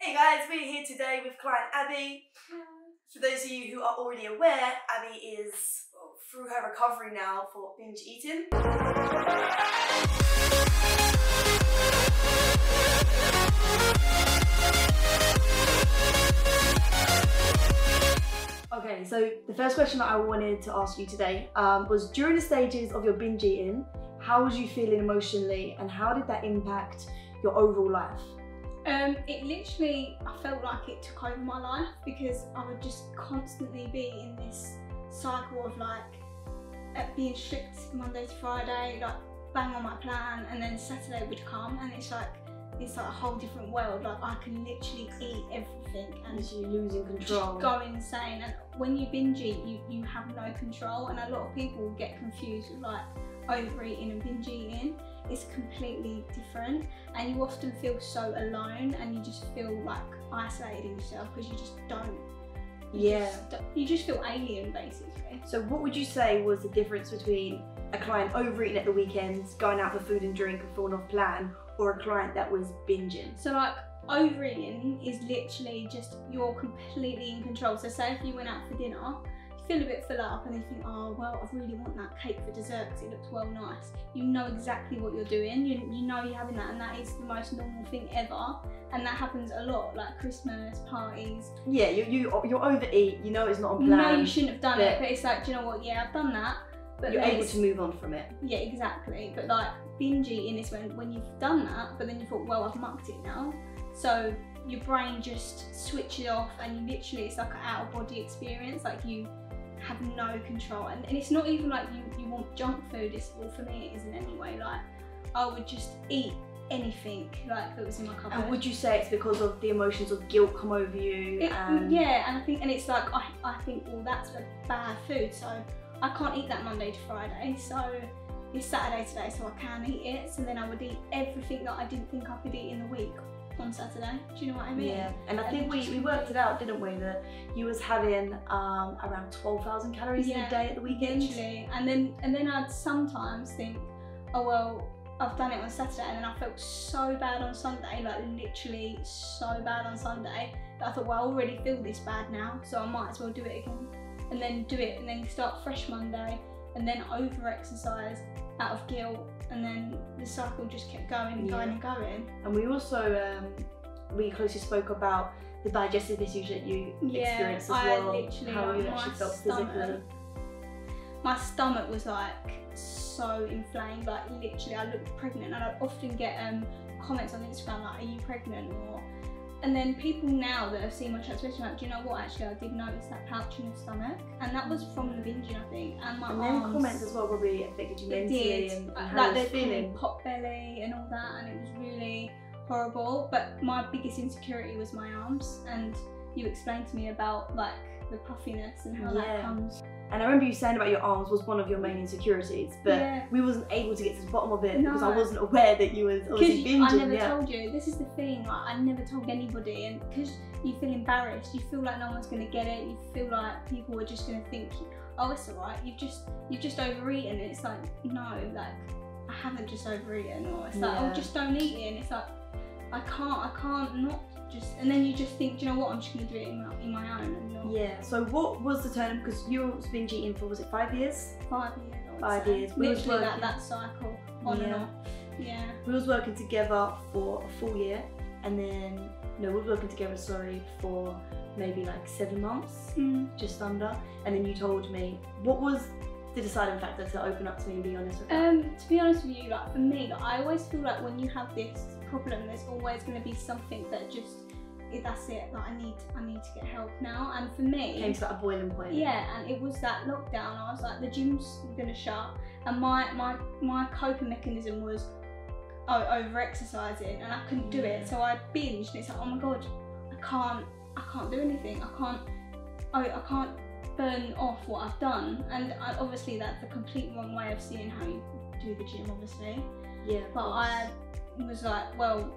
Hey guys, we're here today with client Abby. For those of you who are already aware, Abby is through her recovery now for binge eating. Okay, so the first question that I wanted to ask you today was, during the stages of your binge eating, how was you feeling emotionally and how did that impact your overall life? It literally, I felt like it took over my life because I would just constantly be in this cycle of like being strict Monday to Friday, like bang on my plan, and then Saturday would come and it's like a whole different world. Like I can literally eat everything and you're losing control, just go insane. And when you binge eat, you have no control, and a lot of people get confused with like overeating and binge eating. It's completely different, and you often feel so alone and you just feel like isolated in yourself because you just don't. You just feel alien basically. So what would you say was the difference between a client overeating at the weekends, going out for food and drink and falling off plan, or a client that was binging? So like overeating is literally just you're completely in control. So say if you went out for dinner, you feel a bit full up and you think, oh well, I really want that cake for dessert because it looks well nice. You know exactly what you're doing, you know you're having that, and that is the most normal thing ever, and that happens a lot, like Christmas parties. Yeah, you overeat, you know it's not on plan. You know you shouldn't have done it, but it's like, do you know what, yeah, I've done that. But you're able to move on from it. Yeah, exactly. But like binge eating is when you've done that, but then you thought, well, I've mucked it now. So your brain just switches off and you literally, it's like an out of body experience, like you have no control. And it's not even like you want junk food, well for me it isn't anyway, like I would just eat anything like that was in my cupboard. And would you say it's because of the emotions of guilt come over you? Yeah, and I think, and it's like I think, well, that's a bad food, so I can't eat that Monday to Friday, so it's Saturday today, so I can eat it. So then I would eat everything that I didn't think I could eat in the week on Saturday. Do you know what I mean? Yeah, and I think we worked it out, didn't we, that you was having around 12,000 calories in a day at the weekend. Literally. And then I'd sometimes think, oh well, I've done it on Saturday, and then I felt so bad on Sunday, like literally so bad on Sunday, that I thought, well, I already feel this bad now, so I might as well do it again. And then do it, and then start fresh Monday, and then over-exercise out of guilt, and then the cycle just kept going and going and going. And we also, we closely spoke about the digestive issues that you experienced as well, how you actually felt physically. My stomach was like so inflamed, like literally I looked pregnant, and I'd often get comments on Instagram like, are you pregnant? And then people now that have seen my transformation, like, do you know what, actually I did notice that pouch in your stomach, and that was from the binging, I think, and my arms. And then comments as well probably affected you mentally and how you were feeling. Pot belly and all that, and it was really horrible. But my biggest insecurity was my arms, and you explained to me about like the puffiness and how that comes. And I remember you saying about your arms was one of your main insecurities, but we wasn't able to get to the bottom of it because I wasn't aware that you was obviously binging. I never told you. This is the thing. Like, I never told anybody, and because you feel embarrassed, you feel like no one's going to get it. You feel like people are just going to think, oh, it's alright. You've just overeaten. And it's like, no, like I haven't just overeaten, or it's like, oh, just don't eat it. And it's like, I can't not. And then you just think, do you know what, I'm just going to do it in my own. And not. Yeah, so what was the turn, because you were binge eating for, was it 5 years? 5 years. 5 years. Literally that cycle, on and off. Yeah. We was working together for a full year, and then, no, we were working together, for maybe like 7 months, just under. And then you told me, what was the deciding factor to open up to me and be honest with you? To be honest with you, like for me, like, I always feel like when you have this problem, there's always going to be something that just, that's it, like I need to get help now. And for me, it came to that boiling point. Yeah, and it was that lockdown. I was like, the gym's gonna shut, and my coping mechanism was over-exercising, and I couldn't do it, so I binged, and it's like, oh my god, I can't do anything. I can't burn off what I've done. And obviously that's the complete wrong way of seeing how you do the gym, obviously. Yeah. But I was like, well,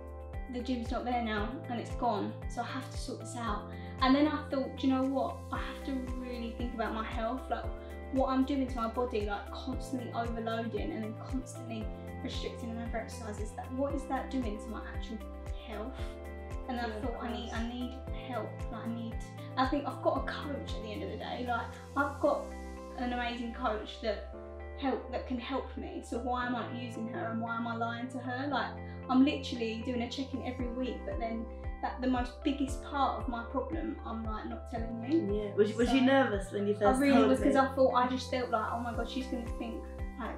the gym's not there now and it's gone, so I have to sort this out. And then I thought, do you know what, I have to really think about my health, like what I'm doing to my body, like constantly overloading and then constantly restricting and over exercises. What is that doing to my actual health? And then I thought I need help. Like I think I've got a coach at the end of the day. Like I've got an amazing coach that can help me. So why am I not using her, and why am I lying to her? Like I'm literally doing a check-in every week, but then the most biggest part of my problem I'm like not telling you. Yeah. Was you nervous when you first told me? I really was, because I just felt like, oh my god, she's gonna think like,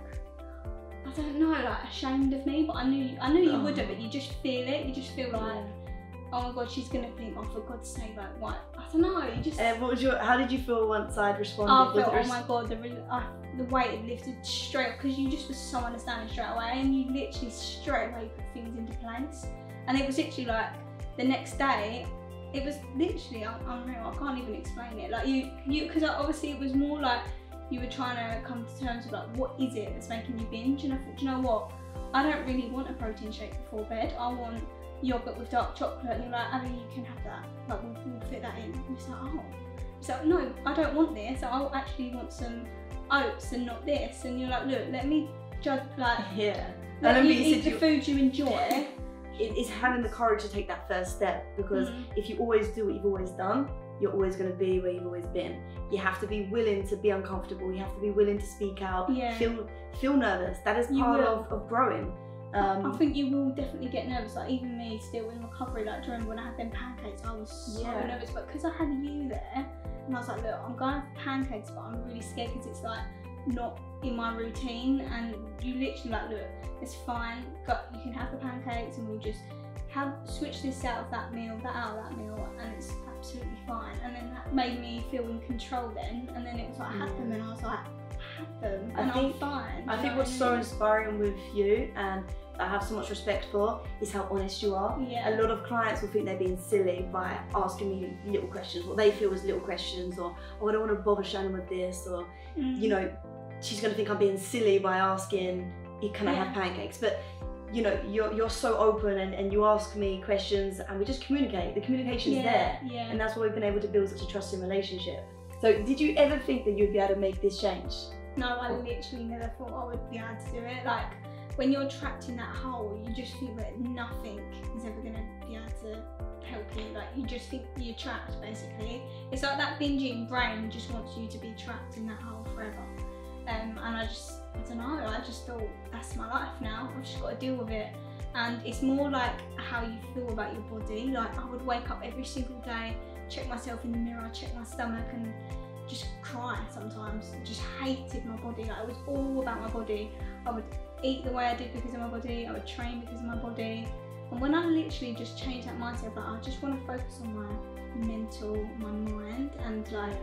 I don't know, like ashamed of me. But I knew you wouldn't, but you just feel it. You just feel like, oh my god, she's gonna think, oh for God's sake, like what? I don't know. You just. How did you feel once I'd responded? I felt, oh my god, the weight had lifted straight, because you just were so understanding straight away, and you literally straight away put things into place. And it was literally like the next day, it was literally unreal. I can't even explain it. Like because obviously it was more like you were trying to come to terms with like, what is it that's making you binge? And I thought, do you know what? I don't really want a protein shake before bed. I want yogurt with dark chocolate. And you're like, Abby, you can have that. Like we'll fit that in. And it's like, oh. So no, I don't want this. I actually want some oats and not this. And you're like, look, let me judge, like, let you eat the food you enjoy. It's having the courage to take that first step, because if you always do what you've always done, you're always going to be where you've always been. You have to be willing to be uncomfortable. You have to be willing to speak out. Feel nervous. That is part of growing. I think you will definitely get nervous. Like even me, still in recovery. Like do you remember when I had them pancakes? I was so nervous, but because I had you there, and I was like, look, I'm going for pancakes, but I'm really scared because it's like not in my routine. And you literally like, look, it's fine. You can have the pancakes, and we'll just switch this out of that meal, that out of that meal, and it's absolutely fine. And then that made me feel in control then. And then it was like I had them, and I was like, I had them, and I'm fine. I think what's so inspiring with you, and I have so much respect for, is how honest you are. A lot of clients will think they're being silly by asking me little questions, what they feel is little questions, or oh, I don't want to bother Shannon with this, or you know, she's going to think I'm being silly by asking, can I have pancakes? But you know, you're so open, and you ask me questions, and we just communicate. The communication's there, and that's why we've been able to build such a trusting relationship. So did you ever think that you'd be able to make this change? No, I literally never thought I would be able to do it. Like when you're trapped in that hole, you just feel that nothing is ever going to be able to help you. Like you just think you're trapped, basically. It's like that binge eating brain just wants you to be trapped in that hole forever. And I don't know, I just thought, that's my life now, I've just got to deal with it. And it's more like how you feel about your body. Like I would wake up every single day, check myself in the mirror, check my stomach, and just cry sometimes. I just hated my body. Like it was all about my body. I would eat the way I did because of my body, I would train because of my body. And when I literally just changed that mindset, like I just want to focus on my mental, my mind, and like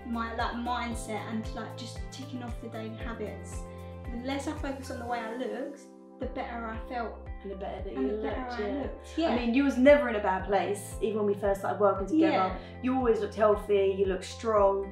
my mindset, and like just ticking off the daily habits. The less I focus on the way I looked, the better I felt. And the better that you looked. I mean, you was never in a bad place, even when we first started working together. You always looked healthy, you looked strong.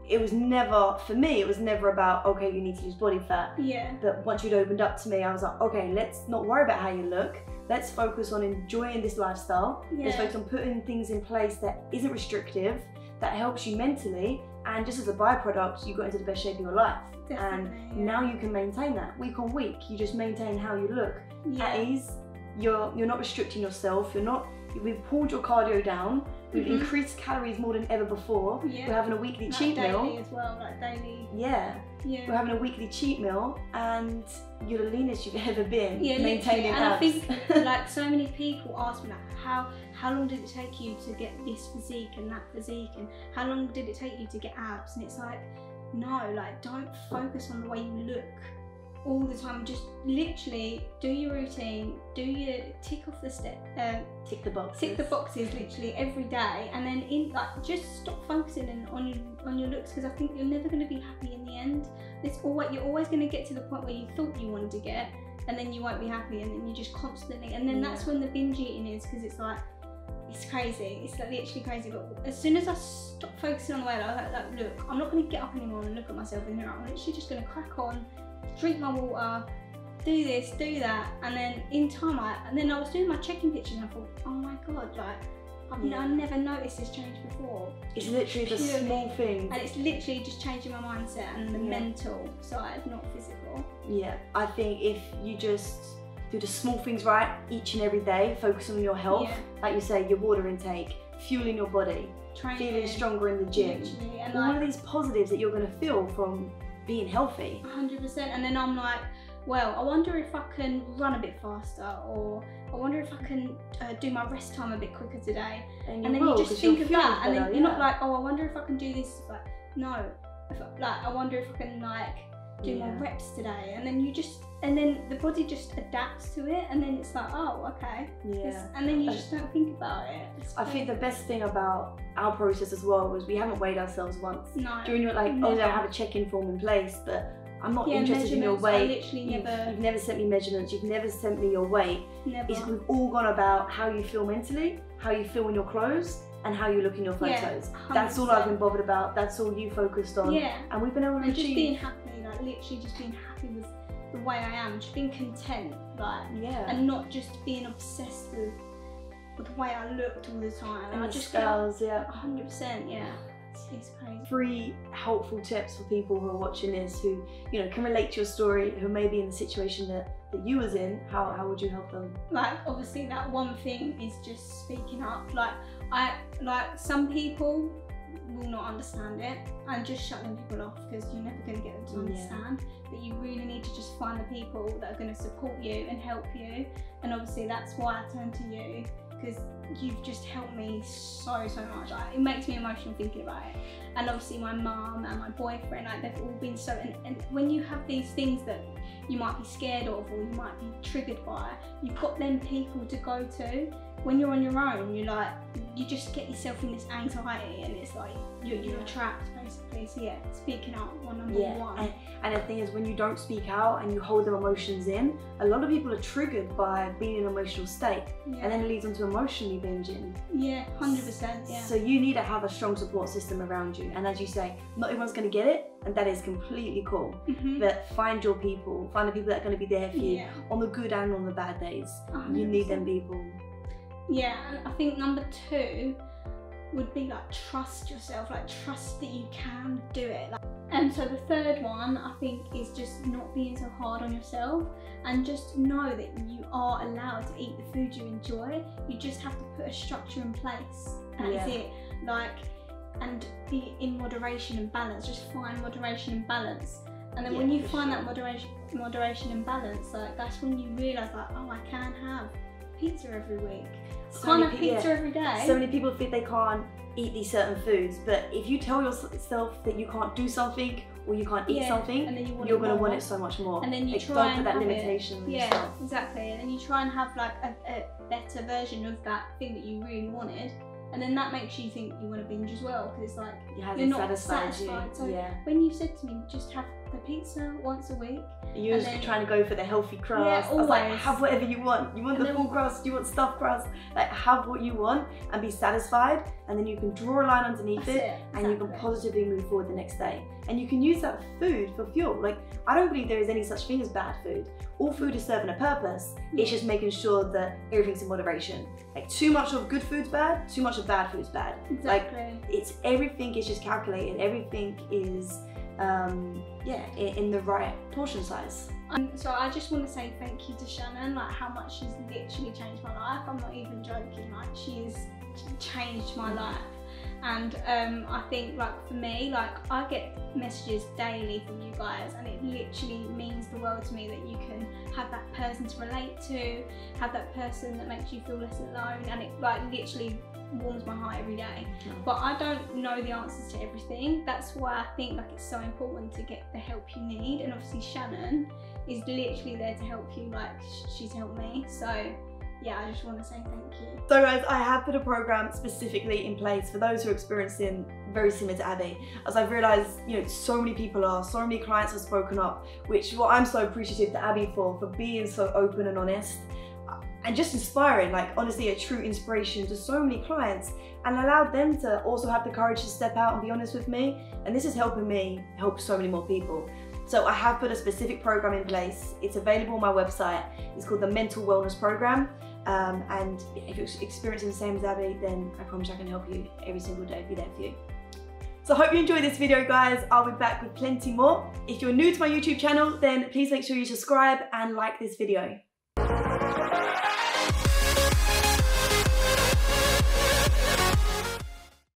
It was never, for me, it was never about, okay, you need to lose body fat. But once you'd opened up to me, I was like, okay, let's not worry about how you look. Let's focus on enjoying this lifestyle. Let's focus on putting things in place that isn't restrictive, that helps you mentally, and just as a byproduct, you got into the best shape of your life. And now you can maintain that week on week. You just maintain how you look at ease. You're not restricting yourself. We've pulled your cardio down. We've increased calories more than ever before. We're having a weekly cheat meal. Daily as well, like daily. We're having a weekly cheat meal, and you're the leanest you've ever been. Maintaining abs. And I think like so many people ask me like, how long did it take you to get this physique and that physique, and how long did it take you to get abs? And it's like, no, like don't focus on the way you look all the time. Just literally do your routine, tick off the step, tick the boxes literally every day, and then just stop focusing on your looks, because I think you're never going to be happy in the end. You're always going to get to the point where you thought you wanted to get, and then you won't be happy, and then you just constantly, and then that's when the binge eating is, because it's like, it's crazy. It's like literally crazy. But as soon as I stop focusing on the way, like look, I'm not going to get up anymore and look at myself in the mirror. I'm literally just going to crack on, drink my water, do this, do that, and then in time, and then I was doing my check-in pictures, and I thought, oh my god, like I never noticed this change before. It's literally the small things, and it's literally just changing my mindset and the mental side, not physical. I think if you just do the small things right each and every day, focus on your health, like you say, your water intake, fueling your body, training, feeling stronger in the gym, and all of these positives that you're going to feel from being healthy. 100%. And then I'm like, well, I wonder if I can run a bit faster, or I wonder if I can do my rest time a bit quicker today. And then you just think of that, and then you're not like, oh, I wonder if I can do this. Like, no, I wonder if I can like do more reps today. And then and then the body just adapts to it, and then it's like, oh, okay. And then you just don't think about it. I think the best thing about our process as well was we haven't weighed ourselves once. No. During your like, oh, I have a check-in form in place, but I'm not interested in your weight. You've never sent me measurements, you've never sent me your weight. We've all gone about how you feel mentally, how you feel in your clothes, and how you look in your photos. That's all I've been bothered about, that's all you focused on. And we've been able to achieve. Just being happy, like literally just being happy with the way I am, just being content, like, and not just being obsessed with the way I looked all the time. And I just scales, 100%, It's crazy. 3 helpful tips for people who are watching this, who can relate to your story, who may be in the situation that you was in. How would you help them? Like, obviously that one thing is just speaking up. Like some people will not understand it, and just shut them people off, because you're never going to get them to understand. But you really need to just find the people that are going to support you and help you. And obviously that's why I turned to you, because you've just helped me so much. Like, it makes me emotional thinking about it. And obviously my mum and my boyfriend, like, they've all been so, and when you have these things that you might be scared of, or you might be triggered by, you've got them people to go to. When you're on your own, you just get yourself in this anxiety, and it's like you're trapped basically. So speaking out, number one. And the thing is, when you don't speak out and you hold them emotions in, a lot of people are triggered by being in an emotional state, and then it leads on to emotionally binging. 100%. So you need to have a strong support system around you, and as you say, not everyone's going to get it, and that is completely cool. But find your people, find the people that are going to be there for you on the good and on the bad days. 100%. You need them people. And I think number 2 would be like, trust yourself, like trust that you can do it. And so the 3rd one, I think, is just not being so hard on yourself, and just know that you are allowed to eat the food you enjoy. You just have to put a structure in place. That's it. And be in moderation and balance. Just find moderation and balance. And then when you find that moderation and balance, like, that's when you realise, like, oh, I can have pizza every week. Can't have pizza every day. So many people think they can't eat these certain foods, but if you tell yourself that you can't do something, or you can't eat something, and then you're going to want it so much more. And then you try and put that limitation on yourself. Exactly. And then you try and have like a better version of that thing that you really wanted. And then that makes you think you want to binge as well, because it's like you're not satisfied. So when you said to me, just have the pizza once a week, you was trying to go for the healthy crust. I was like, have whatever you want. You want the full crust, you want stuffed crust. Like, have what you want and be satisfied, and then you can draw a line underneath it, and you can positively move forward the next day. And you can use that food for fuel. Like, I don't believe there is any such thing as bad food. All food is serving a purpose. It's just making sure that everything's in moderation. Like, too much of good food's bad, too much of bad food's bad. Exactly. Like, everything is just calculated. Everything is in the right portion size. So I just want to say thank you to Shannon, like how much she's literally changed my life. I'm not even joking, like she's changed my life. And I think, like, for me, like, I get messages daily from you guys, and it literally means the world to me that you can have that person to relate to, have that person that makes you feel less alone, and it like literally warms my heart every day. But I don't know the answers to everything. That's why I think, like, it's so important to get the help you need, and obviously Shannon is literally there to help you, like she's helped me. So yeah, I just want to say thank you. So guys, I have put a program specifically in place for those who are experiencing very similar to Abby, as I've realised, so many clients have spoken up, which what I'm so appreciative to Abby for being so open and honest, and just inspiring, like, honestly a true inspiration to so many clients, and allowed them to also have the courage to step out and be honest with me. And this is helping me help so many more people. So I have put a specific program in place. It's available on my website. It's called the Mental Wellness Program. And if you're experiencing the same as Abby, then I promise I can help you every single day, be there for you. So I hope you enjoyed this video, guys. I'll be back with plenty more. If you're new to my YouTube channel, then please make sure you subscribe and like this video.